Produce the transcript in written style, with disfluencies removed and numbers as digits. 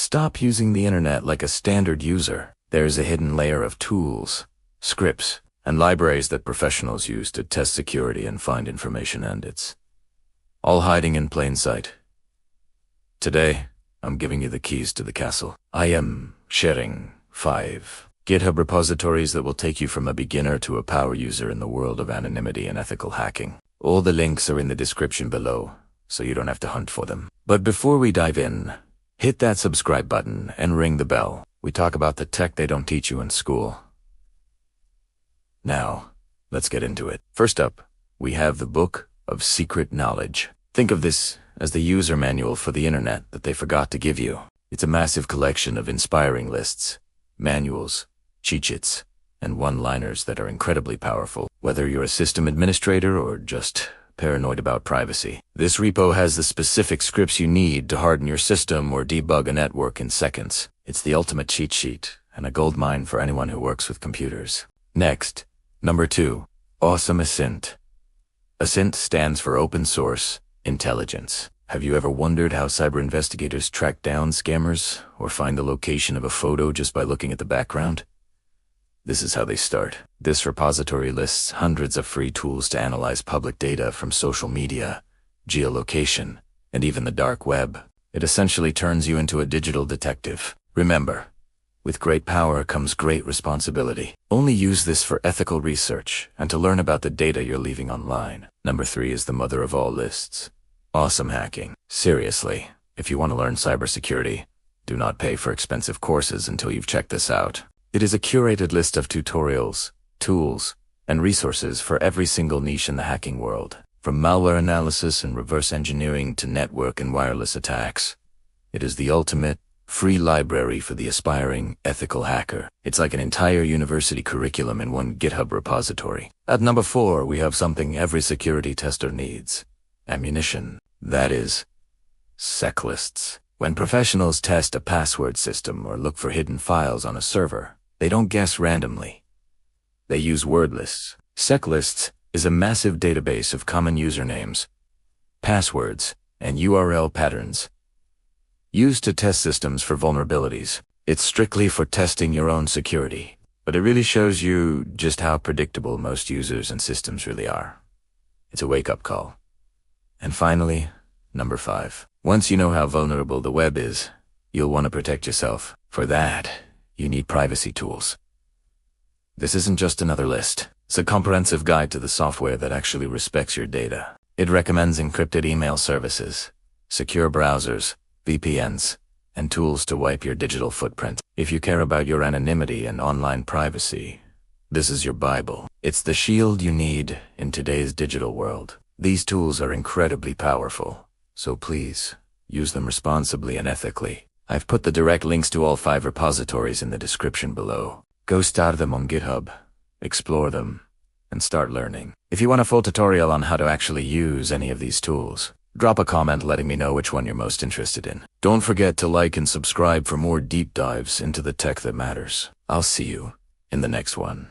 Stop using the internet like a standard user. There's a hidden layer of tools, scripts, and libraries that professionals use to test security and find information, and it's all hiding in plain sight. Today, I'm giving you the keys to the castle. I am sharing 5 GitHub repositories that will take you from a beginner to a power user in the world of anonymity and ethical hacking. All the links are in the description below, so you don't have to hunt for them. But before we dive in, hit that subscribe button and ring the bell. We talk about the tech they don't teach you in school. Now, let's get into it. First up, we have the Book of Secret Knowledge. Think of this as the user manual for the internet that they forgot to give you. It's a massive collection of inspiring lists, manuals, cheat sheets, and one-liners that are incredibly powerful, whether you're a system administrator or just paranoid about privacy. This repo has the specific scripts you need to harden your system or debug a network in seconds. It's the ultimate cheat sheet and a goldmine for anyone who works with computers. Next, number 2, awesome OSINT. OSINT stands for Open Source Intelligence. Have you ever wondered how cyber investigators track down scammers or find the location of a photo just by looking at the background? This is how they start. This repository lists hundreds of free tools to analyze public data from social media, geolocation, and even the dark web. It essentially turns you into a digital detective. Remember, with great power comes great responsibility. Only use this for ethical research and to learn about the data you're leaving online. Number 3 is the mother of all lists. Awesome hacking. Seriously, if you want to learn cybersecurity, do not pay for expensive courses until you've checked this out. It is a curated list of tutorials, tools, and resources for every single niche in the hacking world. From malware analysis and reverse engineering to network and wireless attacks. It is the ultimate, free library for the aspiring, ethical hacker. It's like an entire university curriculum in one GitHub repository. At number 4, we have something every security tester needs. Ammunition. That is, sec lists. When professionals test a password system or look for hidden files on a server, they don't guess randomly. They use word lists. Sec lists is a massive database of common usernames, passwords, and URL patterns used to test systems for vulnerabilities. It's strictly for testing your own security, but it really shows you just how predictable most users and systems really are. It's a wake-up call. And finally, number 5. Once you know how vulnerable the web is, you'll want to protect yourself. For that, you need privacy tools. This isn't just another list. It's a comprehensive guide to the software that actually respects your data. It recommends encrypted email services, secure browsers, VPNs, and tools to wipe your digital footprint. If you care about your anonymity and online privacy, this is your Bible. It's the shield you need in today's digital world. These tools are incredibly powerful, so please, use them responsibly and ethically. I've put the direct links to all 5 repositories in the description below. Go start them on GitHub, explore them, and start learning. If you want a full tutorial on how to actually use any of these tools, drop a comment letting me know which one you're most interested in. Don't forget to like and subscribe for more deep dives into the tech that matters. I'll see you in the next one.